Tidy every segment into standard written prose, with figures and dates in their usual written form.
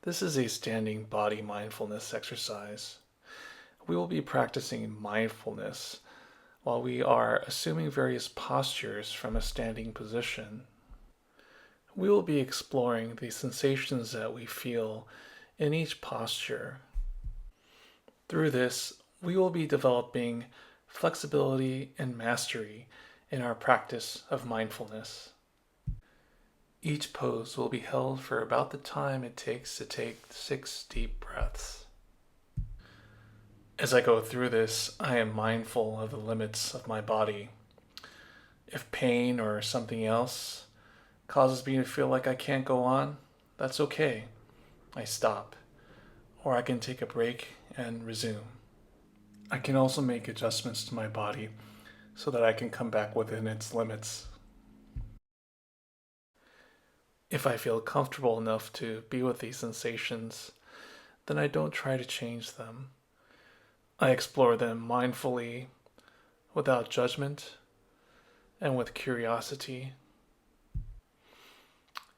This is a standing body mindfulness exercise. We will be practicing mindfulness while we are assuming various postures from a standing position. We will be exploring the sensations that we feel in each posture. Through this, we will be developing flexibility and mastery in our practice of mindfulness. Each pose will be held for about the time it takes to take 6 deep breaths. As I go through this, I am mindful of the limits of my body. If pain or something else causes me to feel like I can't go on, that's okay. I stop, or I can take a break and resume. I can also make adjustments to my body so that I can come back within its limits. If I feel comfortable enough to be with these sensations, then I don't try to change them. I explore them mindfully, without judgment, and with curiosity.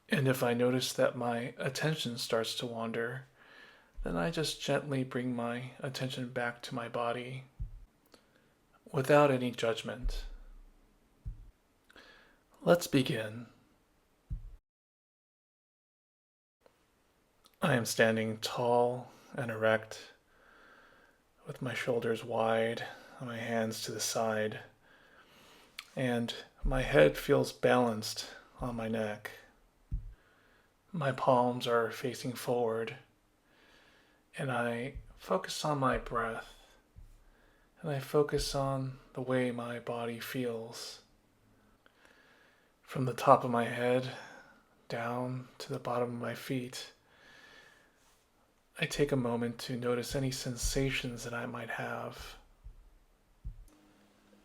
And if I notice that my attention starts to wander, then I just gently bring my attention back to my body without any judgment. Let's begin. I am standing tall and erect, with my shoulders wide and my hands to the side, and my head feels balanced on my neck. My palms are facing forward, and I focus on my breath, and I focus on the way my body feels. From the top of my head down to the bottom of my feet, I take a moment to notice any sensations that I might have.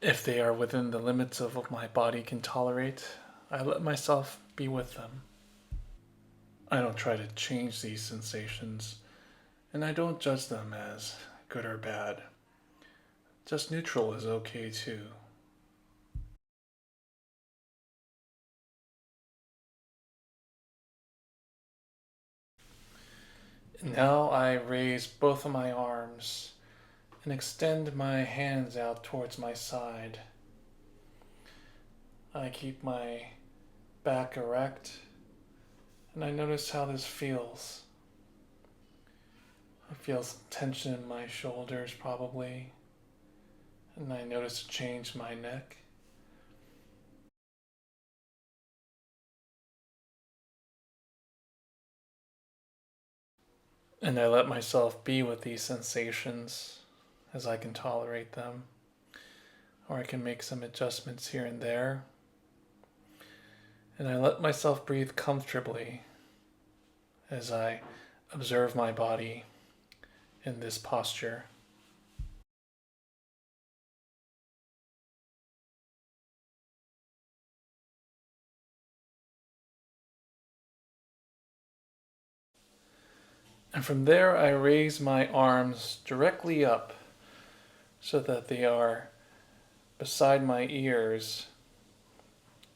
If they are within the limits of what my body can tolerate, I let myself be with them. I don't try to change these sensations, and I don't judge them as good or bad. Just neutral is okay too. Now I raise both of my arms and extend my hands out towards my side. I keep my back erect, and I notice how this feels. I feel some tension in my shoulders probably, and I notice a change in my neck. And I let myself be with these sensations as I can tolerate them, or I can make some adjustments here and there. And I let myself breathe comfortably as I observe my body in this posture. And from there, I raise my arms directly up so that they are beside my ears,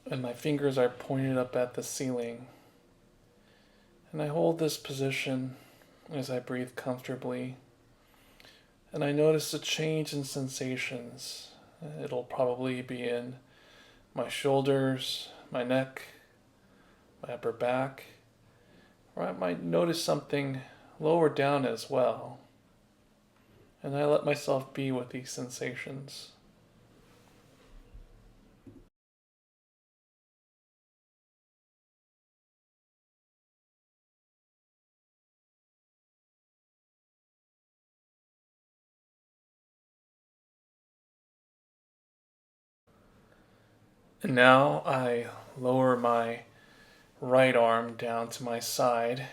and my fingers are pointed up at the ceiling. And I hold this position as I breathe comfortably. And I notice a change in sensations. It'll probably be in my shoulders, my neck, my upper back, or I might notice something lower down as well. And I let myself be with these sensations. And now I lower my right arm down to my side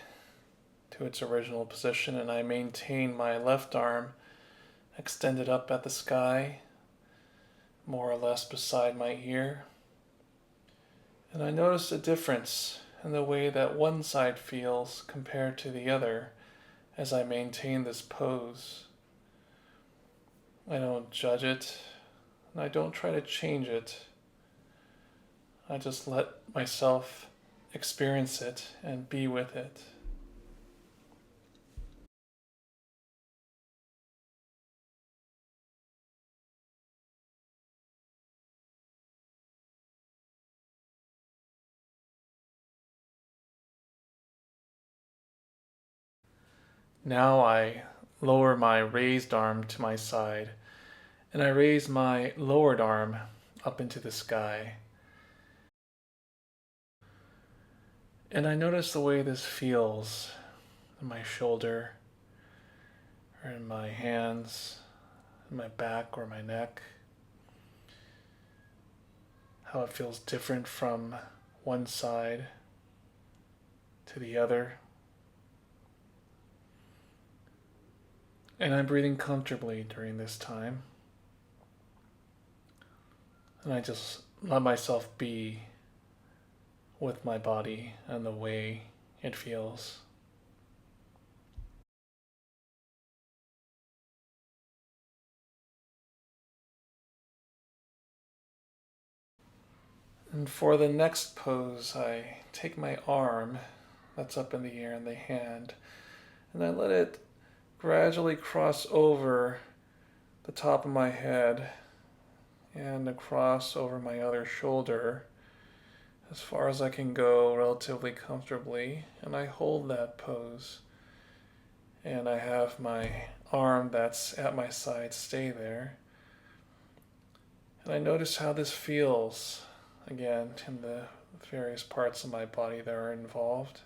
to its original position, and I maintain my left arm extended up at the sky, more or less beside my ear. And I notice a difference in the way that one side feels compared to the other as I maintain this pose. I don't judge it, and I don't try to change it. I just let myself experience it and be with it. Now I lower my raised arm to my side and I raise my lowered arm up into the sky. And I notice the way this feels in my shoulder or in my hands, in my back or my neck. How it feels different from one side to the other. And I'm breathing comfortably during this time. And I just let myself be with my body and the way it feels. And for the next pose, I take my arm that's up in the air in the hand and I let it gradually cross over the top of my head and across over my other shoulder as far as I can go relatively comfortably. And I hold that pose. And I have my arm that's at my side stay there. And I notice how this feels again in the various parts of my body that are involved.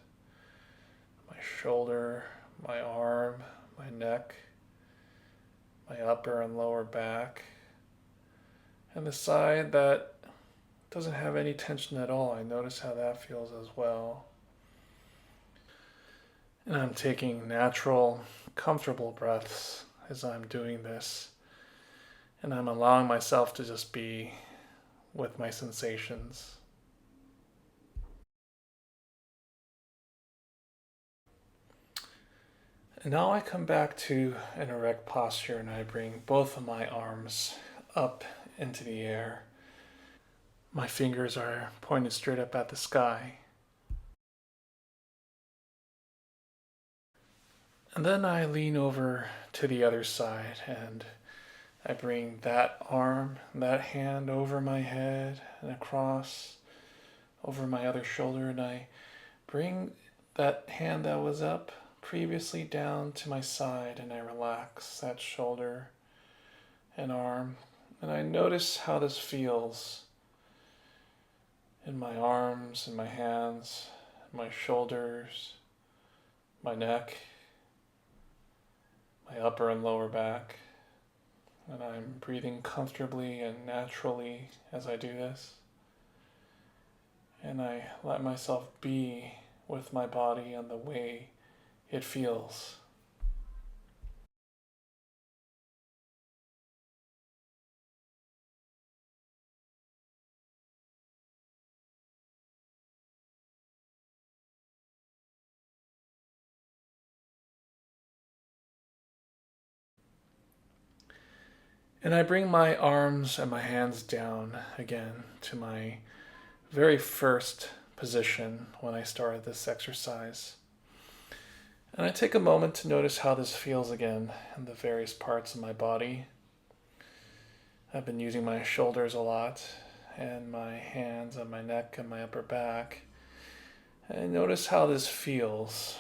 My shoulder, my arm, my neck, my upper and lower back, and the side that doesn't have any tension at all. I notice how that feels as well. And I'm taking natural, comfortable breaths as I'm doing this. And I'm allowing myself to just be with my sensations. And now I come back to an erect posture and I bring both of my arms up into the air. My fingers are pointed straight up at the sky. And then I lean over to the other side and I bring that arm, that hand over my head and across over my other shoulder, and I bring that hand that was up previously down to my side and I relax that shoulder and arm. And I notice how this feels in my arms, in my hands, my shoulders, my neck, my upper and lower back. And I'm breathing comfortably and naturally as I do this. And I let myself be with my body and the way it feels. And I bring my arms and my hands down again to my very first position when I started this exercise. And I take a moment to notice how this feels again in the various parts of my body. I've been using my shoulders a lot, and my hands on my neck and my upper back. And notice how this feels.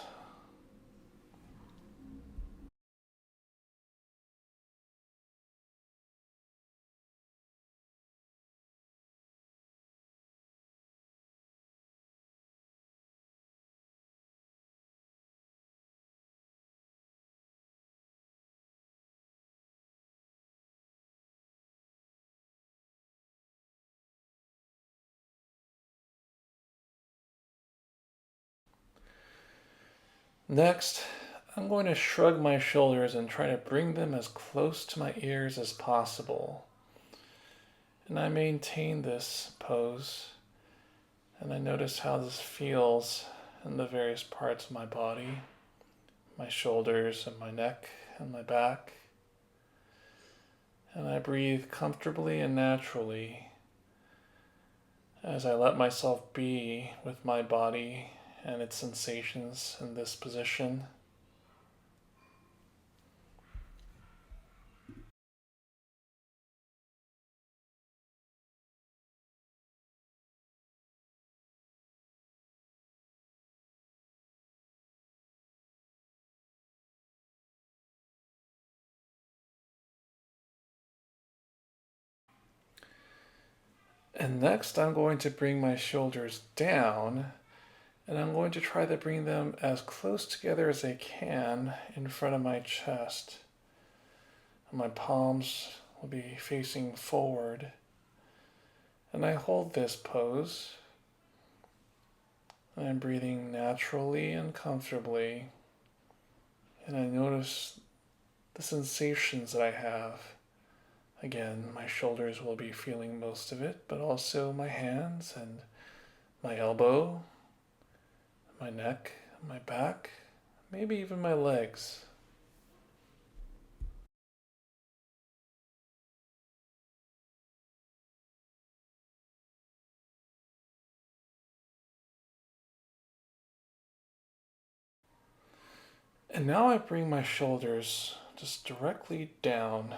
Next, I'm going to shrug my shoulders and try to bring them as close to my ears as possible. And I maintain this pose, and I notice how this feels in the various parts of my body, my shoulders and my neck and my back. And I breathe comfortably and naturally as I let myself be with my body and its sensations in this position. And next, I'm going to bring my shoulders down, and I'm going to try to bring them as close together as I can in front of my chest. My palms will be facing forward, and I hold this pose. I'm breathing naturally and comfortably, and I notice the sensations that I have. Again, my shoulders will be feeling most of it, but also my hands and my elbow, my neck, my back, maybe even my legs. And now I bring my shoulders just directly down,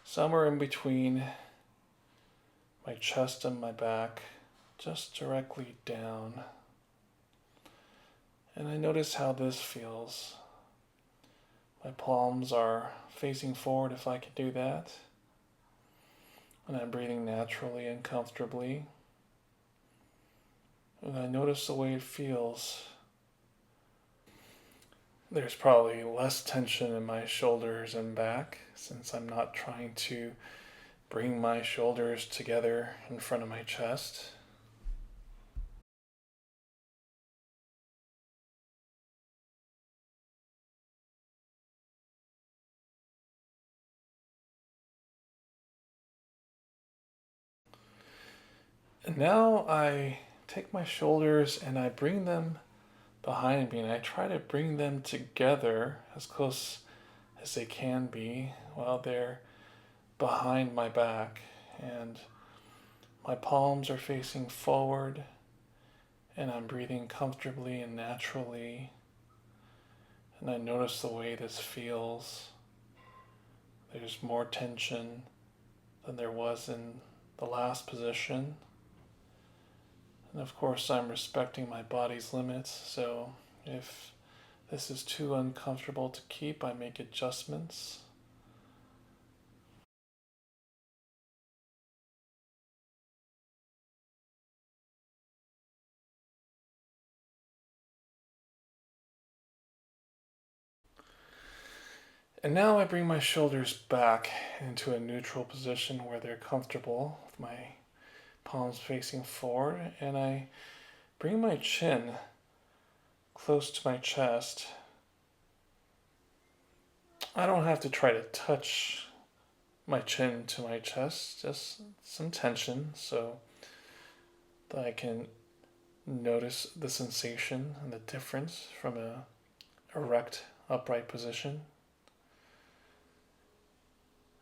somewhere in between my chest and my back, just directly down. And I notice how this feels. My palms are facing forward if I can do that. And I'm breathing naturally and comfortably. And I notice the way it feels. There's probably less tension in my shoulders and back since I'm not trying to bring my shoulders together in front of my chest. And now I take my shoulders and I bring them behind me and I try to bring them together as close as they can be while they're behind my back. And my palms are facing forward and I'm breathing comfortably and naturally. And I notice the way this feels. There's more tension than there was in the last position. And of course, I'm respecting my body's limits, so if this is too uncomfortable to keep, I make adjustments. And now I bring my shoulders back into a neutral position where they're comfortable, with my palms facing forward, and I bring my chin close to my chest. I don't have to try to touch my chin to my chest, just some tension so that I can notice the sensation and the difference from a erect, upright position.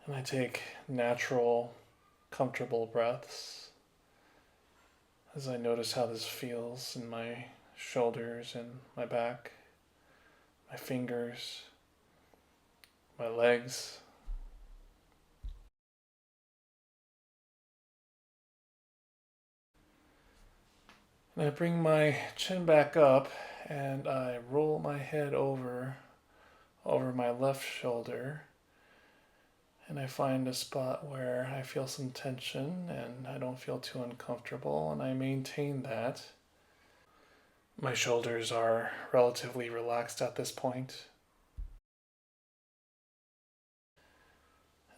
And I take natural, comfortable breaths as I notice how this feels in my shoulders and my back, my fingers, my legs. And I bring my chin back up and I roll my head over my left shoulder. And I find a spot where I feel some tension and I don't feel too uncomfortable, and I maintain that. My shoulders are relatively relaxed at this point,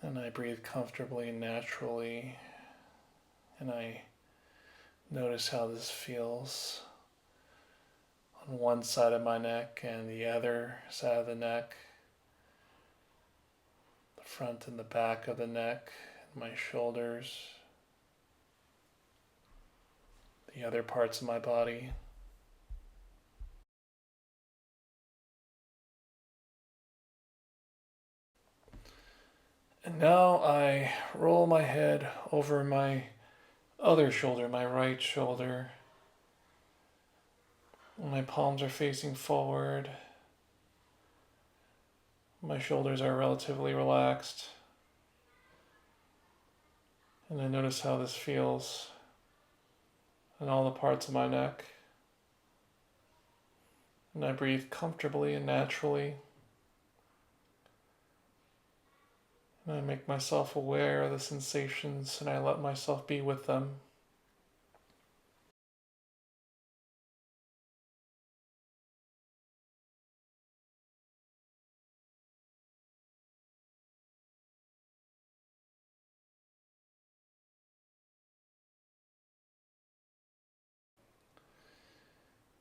and I breathe comfortably and naturally, and I notice how this feels on one side of my neck and the other side of the neck, the front and the back of the neck, my shoulders, the other parts of my body. And now I roll my head over my other shoulder, my right shoulder. My palms are facing forward. My shoulders are relatively relaxed. And I notice how this feels in all the parts of my neck. And I breathe comfortably and naturally. And I make myself aware of the sensations and I let myself be with them.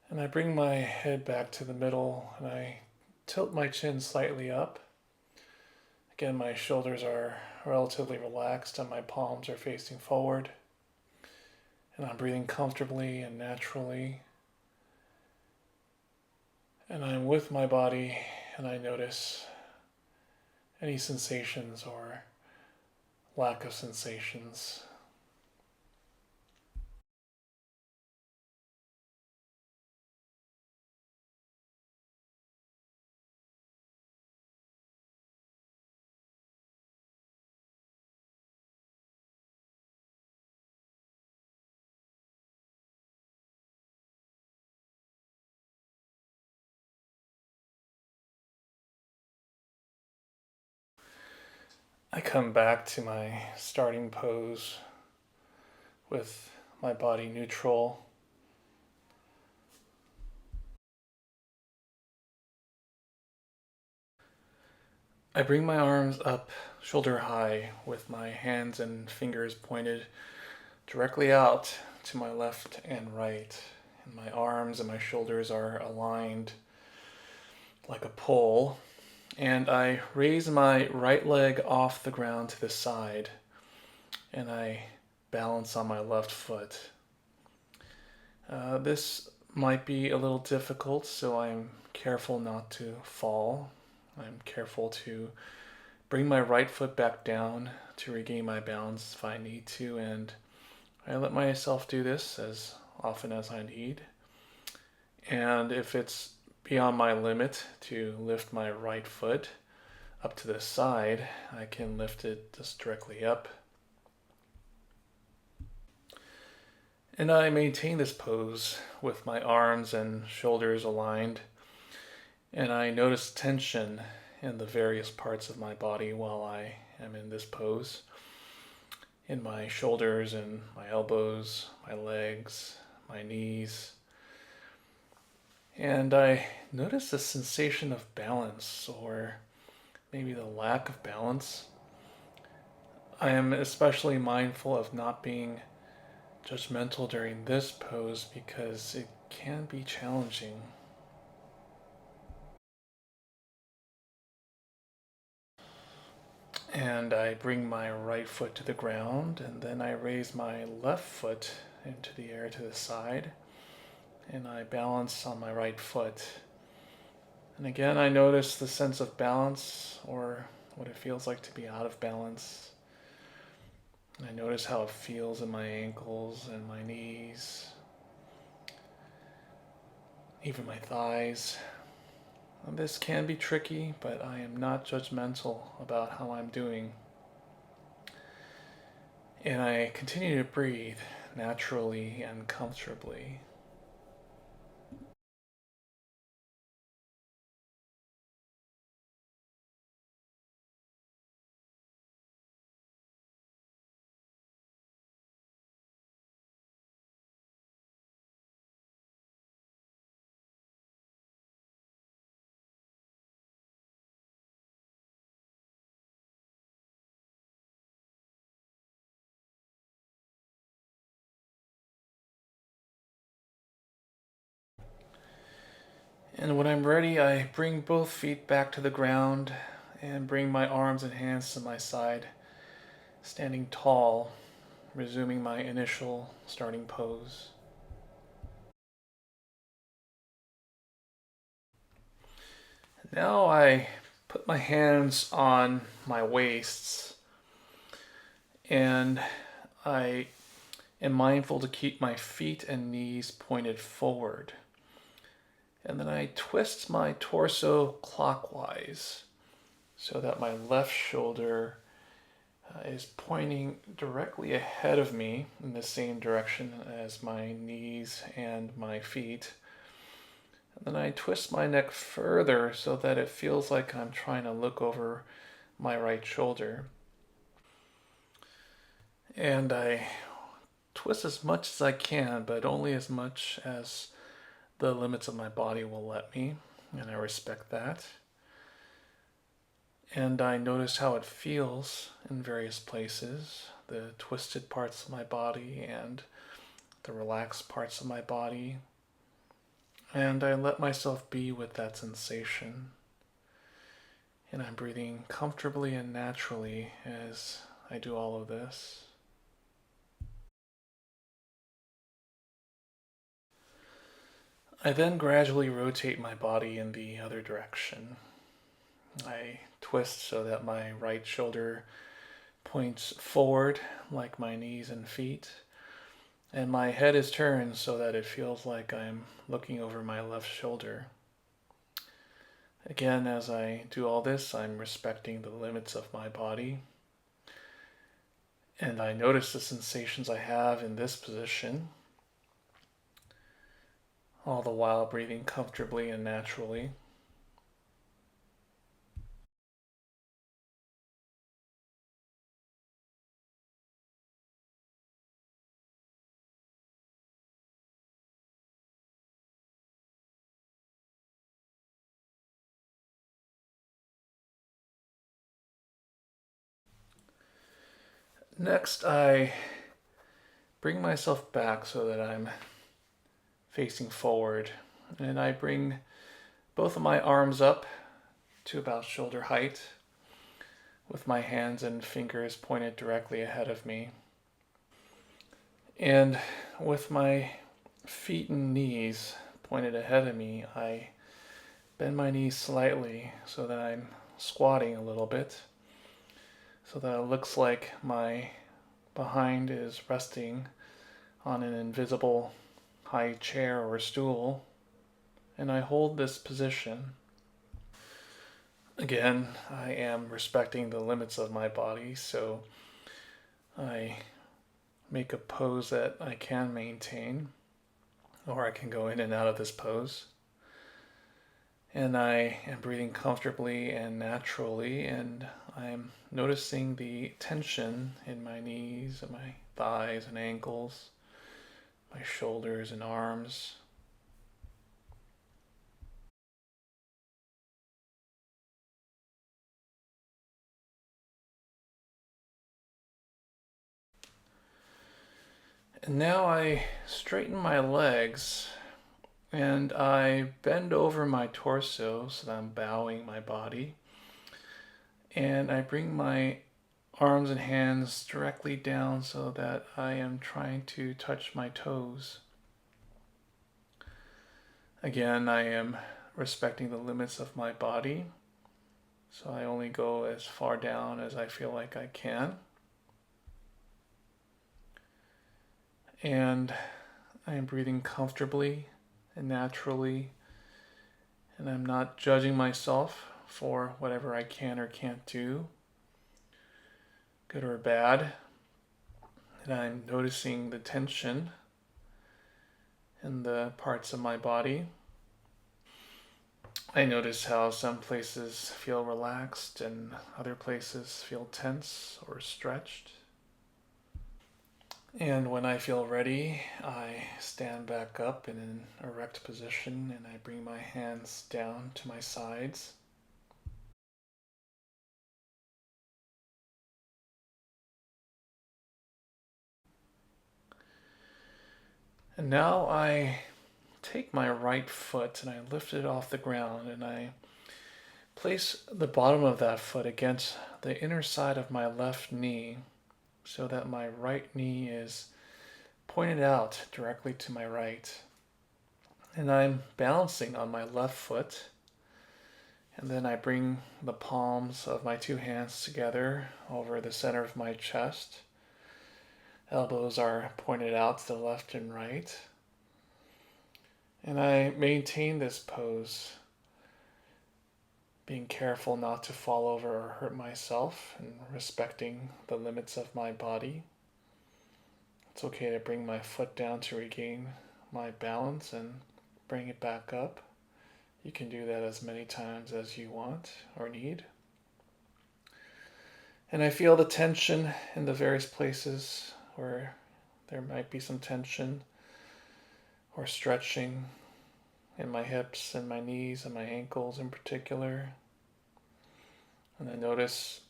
And I bring my head back to the middle and I tilt my chin slightly up. Again, my shoulders are relatively relaxed and my palms are facing forward. And I'm breathing comfortably and naturally. And I'm with my body and I notice any sensations or lack of sensations. I come back to my starting pose with my body neutral. I bring my arms up shoulder high with my hands and fingers pointed directly out to my left and right. And my arms and my shoulders are aligned like a pole. And I raise my right leg off the ground to the side and I balance on my left foot. This might be a little difficult, so I'm careful not to fall. I'm careful to bring my right foot back down to regain my balance if I need to, and I let myself do this as often as I need. And if it's beyond my limit to lift my right foot up to the side, I can lift it just directly up. And I maintain this pose with my arms and shoulders aligned, and I notice tension in the various parts of my body while I am in this pose. In my shoulders and my elbows, my legs, my knees. And I notice a sensation of balance, or maybe the lack of balance. I am especially mindful of not being judgmental during this pose because it can be challenging. And I bring my right foot to the ground, and then I raise my left foot into the air to the side, and I balance on my right foot. And again, I notice the sense of balance, or what it feels like to be out of balance. And I notice how it feels in my ankles and my knees, even my thighs. And this can be tricky, but I am not judgmental about how I'm doing. And I continue to breathe naturally and comfortably. And when I'm ready, I bring both feet back to the ground and bring my arms and hands to my side, standing tall, resuming my initial starting pose. Now I put my hands on my waists and I am mindful to keep my feet and knees pointed forward. And then I twist my torso clockwise so that my left shoulder is pointing directly ahead of me in the same direction as my knees and my feet. And then I twist my neck further so that it feels like I'm trying to look over my right shoulder. And I twist as much as I can, but only as much as the limits of my body will let me, and I respect that. And I notice how it feels in various places, the twisted parts of my body and the relaxed parts of my body. And I let myself be with that sensation. And I'm breathing comfortably and naturally as I do all of this. I then gradually rotate my body in the other direction. I twist so that my right shoulder points forward like my knees and feet, and my head is turned so that it feels like I'm looking over my left shoulder. Again, as I do all this, I'm respecting the limits of my body, and I notice the sensations I have in this position, all the while breathing comfortably and naturally. Next, I bring myself back so that I'm facing forward, and I bring both of my arms up to about shoulder height with my hands and fingers pointed directly ahead of me. And with my feet and knees pointed ahead of me, I bend my knees slightly so that I'm squatting a little bit, so that it looks like my behind is resting on an invisible high chair or stool, and I hold this position. Again, I am respecting the limits of my body, so I make a pose that I can maintain, or I can go in and out of this pose. And I am breathing comfortably and naturally, and I'm noticing the tension in my knees and my thighs and ankles, my shoulders and arms. And now I straighten my legs and I bend over my torso so that I'm bowing my body. And I bring my arms and hands directly down so that I am trying to touch my toes. Again, I am respecting the limits of my body, so I only go as far down as I feel like I can. And I am breathing comfortably and naturally, and I'm not judging myself for whatever I can or can't do, good or bad. And I'm noticing the tension in the parts of my body. I notice how some places feel relaxed and other places feel tense or stretched. And when I feel ready, I stand back up in an erect position and I bring my hands down to my sides. And now I take my right foot and I lift it off the ground and I place the bottom of that foot against the inner side of my left knee so that my right knee is pointed out directly to my right. And I'm balancing on my left foot. And then I bring the palms of my two hands together over the center of my chest. Elbows are pointed out to the left and right. And I maintain this pose, being careful not to fall over or hurt myself and respecting the limits of my body. It's okay to bring my foot down to regain my balance and bring it back up. You can do that as many times as you want or need. And I feel the tension in the various places where there might be some tension or stretching in my hips and my knees and my ankles in particular. And I notice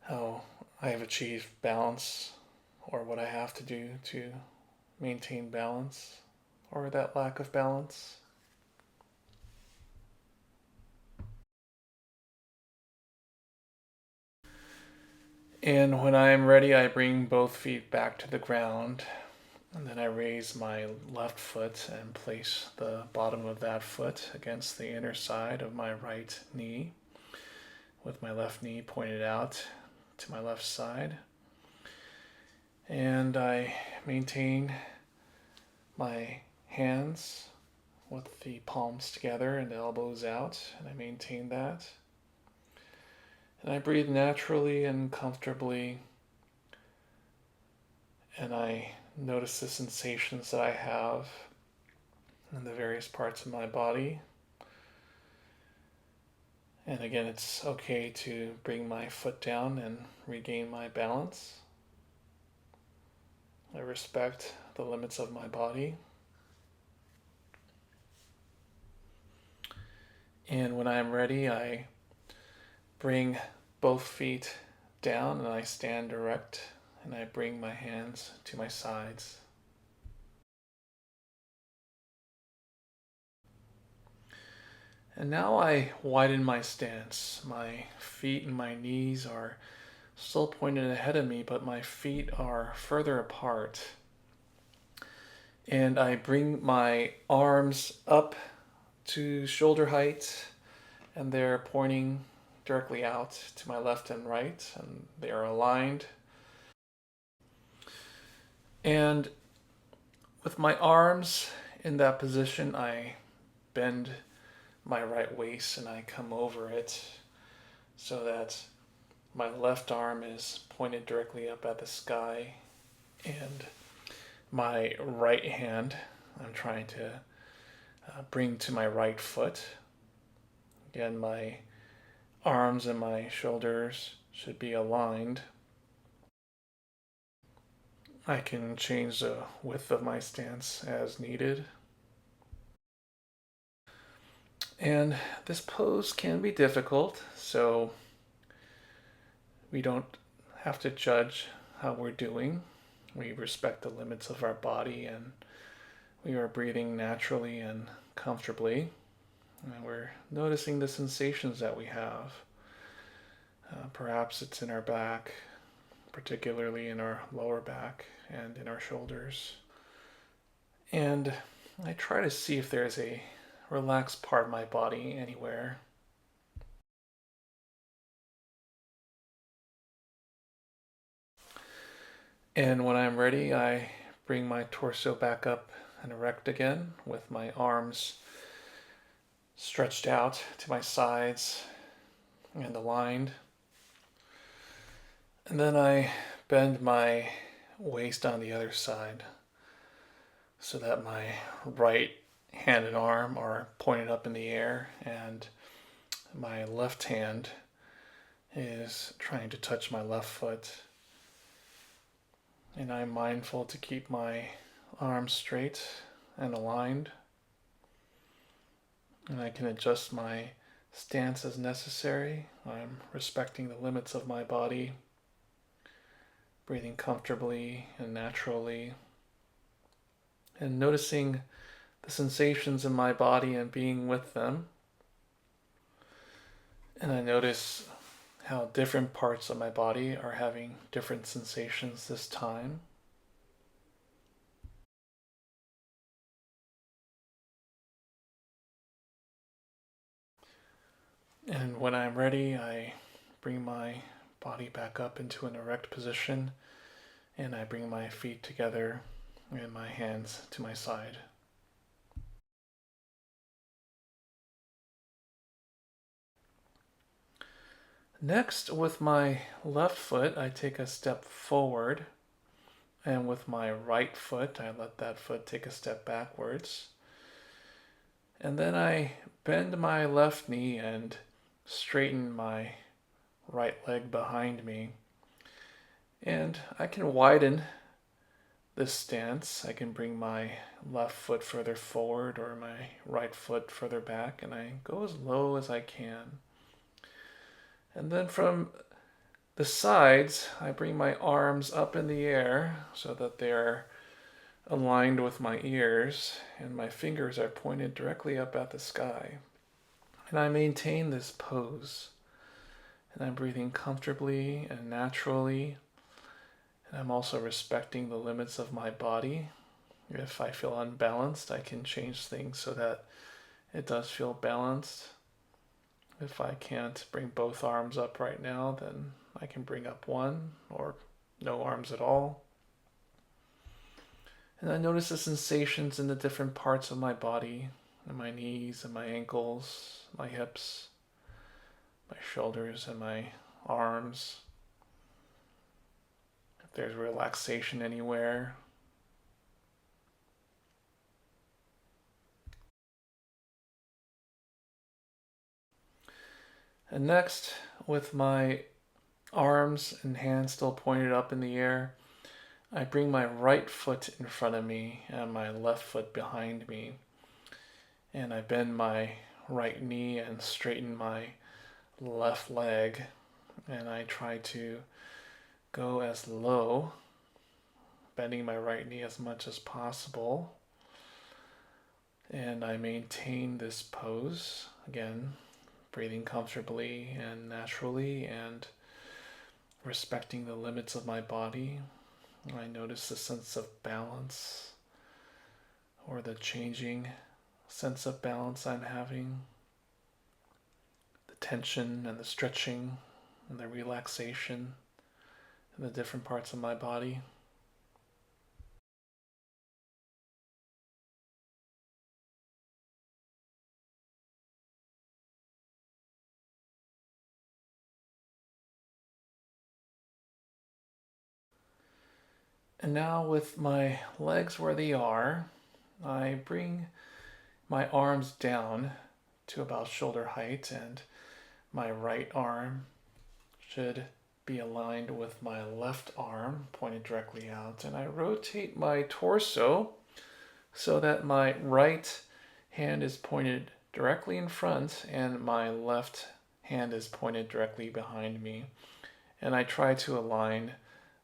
how I have achieved balance, or what I have to do to maintain balance, or that lack of balance. And when I am ready, I bring both feet back to the ground, and then I raise my left foot and place the bottom of that foot against the inner side of my right knee, with my left knee pointed out to my left side. And I maintain my hands with the palms together and the elbows out, and I maintain that. And I breathe naturally and comfortably, and I notice the sensations that I have in the various parts of my body. And again, it's okay to bring my foot down and regain my balance. I respect the limits of my body. And when I am ready, I bring both feet down and I stand erect, and I bring my hands to my sides. And now I widen my stance. My feet and my knees are still pointed ahead of me, but my feet are further apart. And I bring my arms up to shoulder height, and they're pointing directly out to my left and right, and they are aligned. And with my arms in that position, I bend my right waist and I come over it so that my left arm is pointed directly up at the sky, and my right hand I'm trying to bring to my right foot. Again, my arms and my shoulders should be aligned. I can change the width of my stance as needed. And this pose can be difficult, so we don't have to judge how we're doing. We respect the limits of our body, and we are breathing naturally and comfortably. And we're noticing the sensations that we have. Perhaps it's in our back, particularly in our lower back and in our shoulders. And I try to see if there's a relaxed part of my body anywhere. And when I'm ready, I bring my torso back up and erect again with my arms stretched out to my sides and aligned. And then I bend my waist on the other side so that my right hand and arm are pointed up in the air, and my left hand is trying to touch my left foot. And I'm mindful to keep my arms straight and aligned. And I can adjust my stance as necessary. I'm respecting the limits of my body, breathing comfortably and naturally, and noticing the sensations in my body and being with them. And I notice how different parts of my body are having different sensations this time. And when I'm ready, I bring my body back up into an erect position, and I bring my feet together and my hands to my side. Next, with my left foot, I take a step forward, and with my right foot, I let that foot take a step backwards. And then I bend my left knee and straighten my right leg behind me. And I can widen this stance. I can bring my left foot further forward or my right foot further back, and I go as low as I can. And then from the sides, I bring my arms up in the air so that they're aligned with my ears, and my fingers are pointed directly up at the sky. And I maintain this pose, and I'm breathing comfortably and naturally. And I'm also respecting the limits of my body. If I feel unbalanced, I can change things so that it does feel balanced. If I can't bring both arms up right now, then I can bring up one or no arms at all. And I notice the sensations in the different parts of my body, in my knees and my ankles, my hips, my shoulders and my arms. If there's relaxation anywhere. And next, with my arms and hands still pointed up in the air, I bring my right foot in front of me and my left foot behind me. And I bend my right knee and straighten my left leg. And I try to go as low, bending my right knee as much as possible. And I maintain this pose, again, breathing comfortably and naturally and respecting the limits of my body. I notice the sense of balance or the changing sense of balance I'm having, the tension and the stretching and the relaxation in the different parts of my body. And now, with my legs where they are, I bring my arms down to about shoulder height, and my right arm should be aligned with my left arm pointed directly out. And I rotate my torso so that my right hand is pointed directly in front and my left hand is pointed directly behind me. And I try to align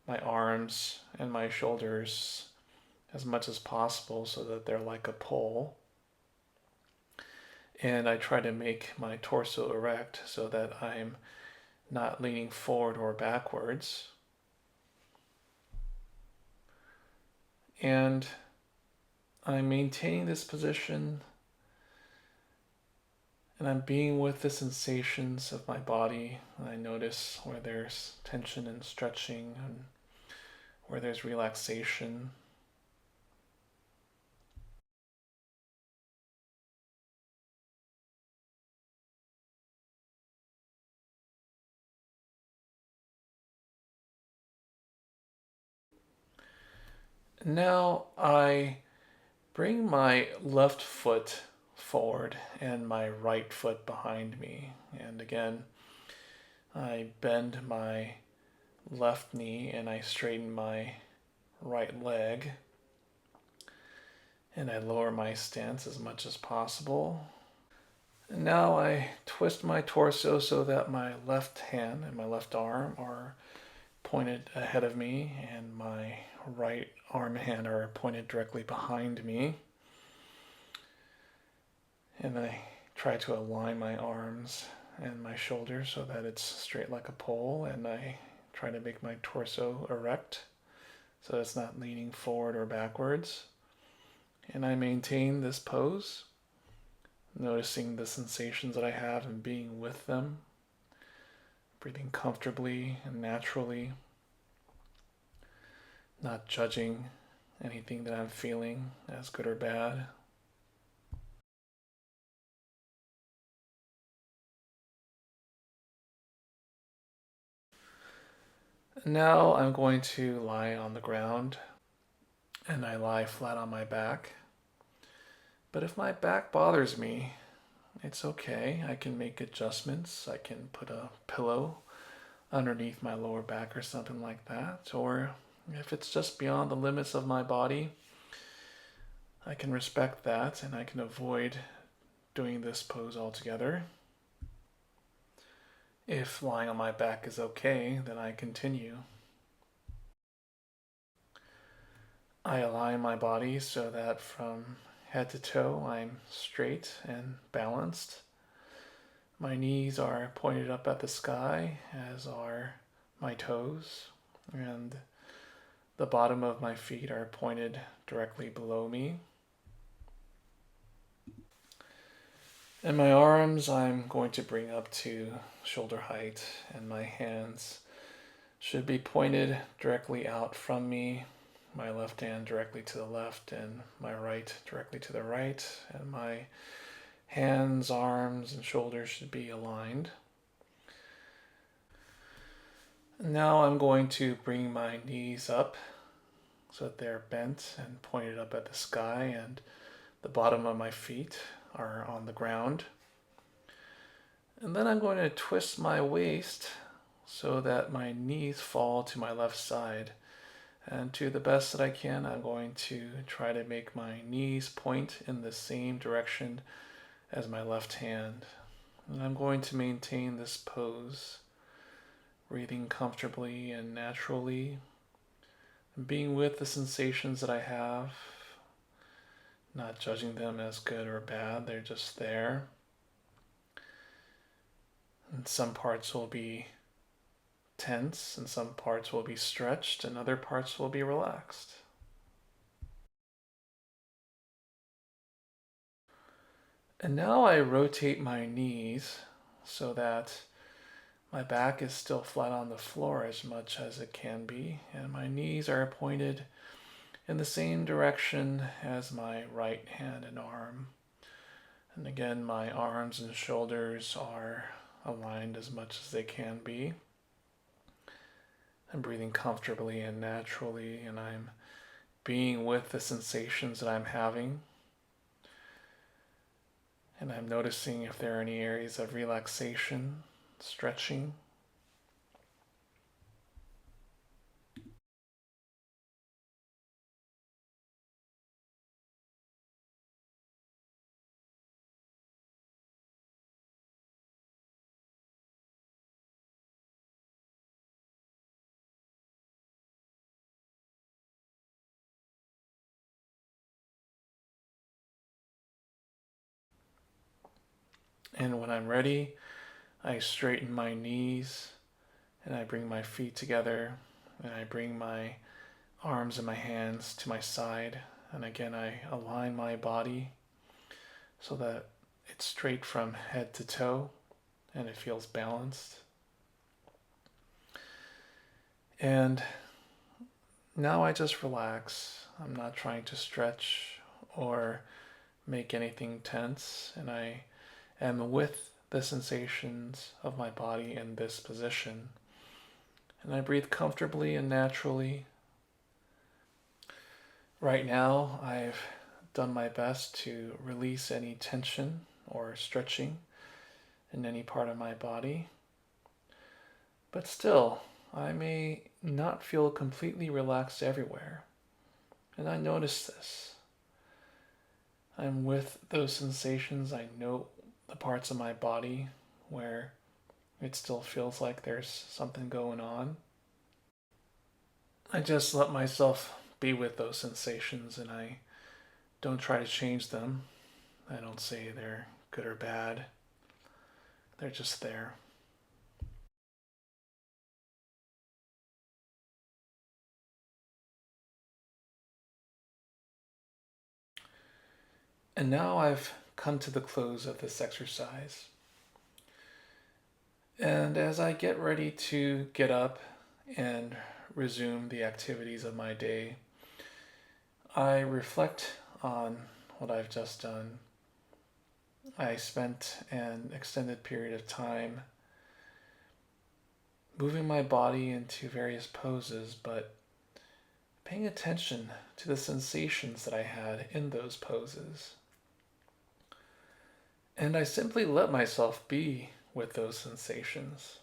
my arms and my shoulders as much as possible so that they're like a pole. And I try to make my torso erect so that I'm not leaning forward or backwards. And I'm maintaining this position and I'm being with the sensations of my body. I notice where there's tension and stretching and where there's relaxation. Now I bring my left foot forward and my right foot behind me. And again, I bend my left knee and I straighten my right leg. And I lower my stance as much as possible. And now I twist my torso so that my left hand and my left arm are pointed ahead of me and my right arm and hand are pointed directly behind me. And I try to align my arms and my shoulders so that it's straight like a pole, and I try to make my torso erect so it's not leaning forward or backwards. And I maintain this pose, noticing the sensations that I have and being with them, breathing comfortably and naturally, not judging anything that I'm feeling as good or bad. Now I'm going to lie on the ground, and I lie flat on my back. But if my back bothers me, it's okay. I can make adjustments. I can put a pillow underneath my lower back or something like that. Or if it's just beyond the limits of my body, I can respect that and I can avoid doing this pose altogether. If lying on my back is okay, then I continue. I align my body so that from head to toe I'm straight and balanced. My knees are pointed up at the sky, as are my toes, and the bottom of my feet are pointed directly below me. And my arms I'm going to bring up to shoulder height, and my hands should be pointed directly out from me. My left hand directly to the left, and my right directly to the right, and my hands, arms, and shoulders should be aligned. Now I'm going to bring my knees up so that they're bent and pointed up at the sky, and the bottom of my feet are on the ground. And then I'm going to twist my waist so that my knees fall to my left side. And to the best that I can, I'm going to try to make my knees point in the same direction as my left hand. And I'm going to maintain this pose, breathing comfortably and naturally, and being with the sensations that I have, not judging them as good or bad, they're just there. And some parts will be tense, and some parts will be stretched, and other parts will be relaxed. And now I rotate my knees so that my back is still flat on the floor as much as it can be, and my knees are pointed in the same direction as my right hand and arm. And again, my arms and shoulders are aligned as much as they can be. I'm breathing comfortably and naturally, and I'm being with the sensations that I'm having. And I'm noticing if there are any areas of relaxation, stretching. And when I'm ready, I straighten my knees and I bring my feet together and I bring my arms and my hands to my side. And again, I align my body so that it's straight from head to toe and it feels balanced. And now I just relax. I'm not trying to stretch or make anything tense, and I am with the sensations of my body in this position. And I breathe comfortably and naturally. Right now, I've done my best to release any tension or stretching in any part of my body. But still, I may not feel completely relaxed everywhere. And I notice this. I'm with those sensations. I know the parts of my body where it still feels like there's something going on. I just let myself be with those sensations and I don't try to change them. I don't say they're good or bad. They're just there. And now I've come to the close of this exercise. And as I get ready to get up and resume the activities of my day, I reflect on what I've just done. I spent an extended period of time moving my body into various poses, but paying attention to the sensations that I had in those poses. And I simply let myself be with those sensations.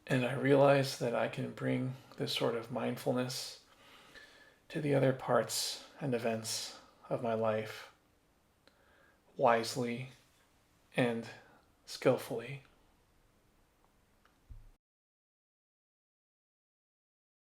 And I realize that I can bring this sort of mindfulness to the other parts and events of my life wisely and skillfully.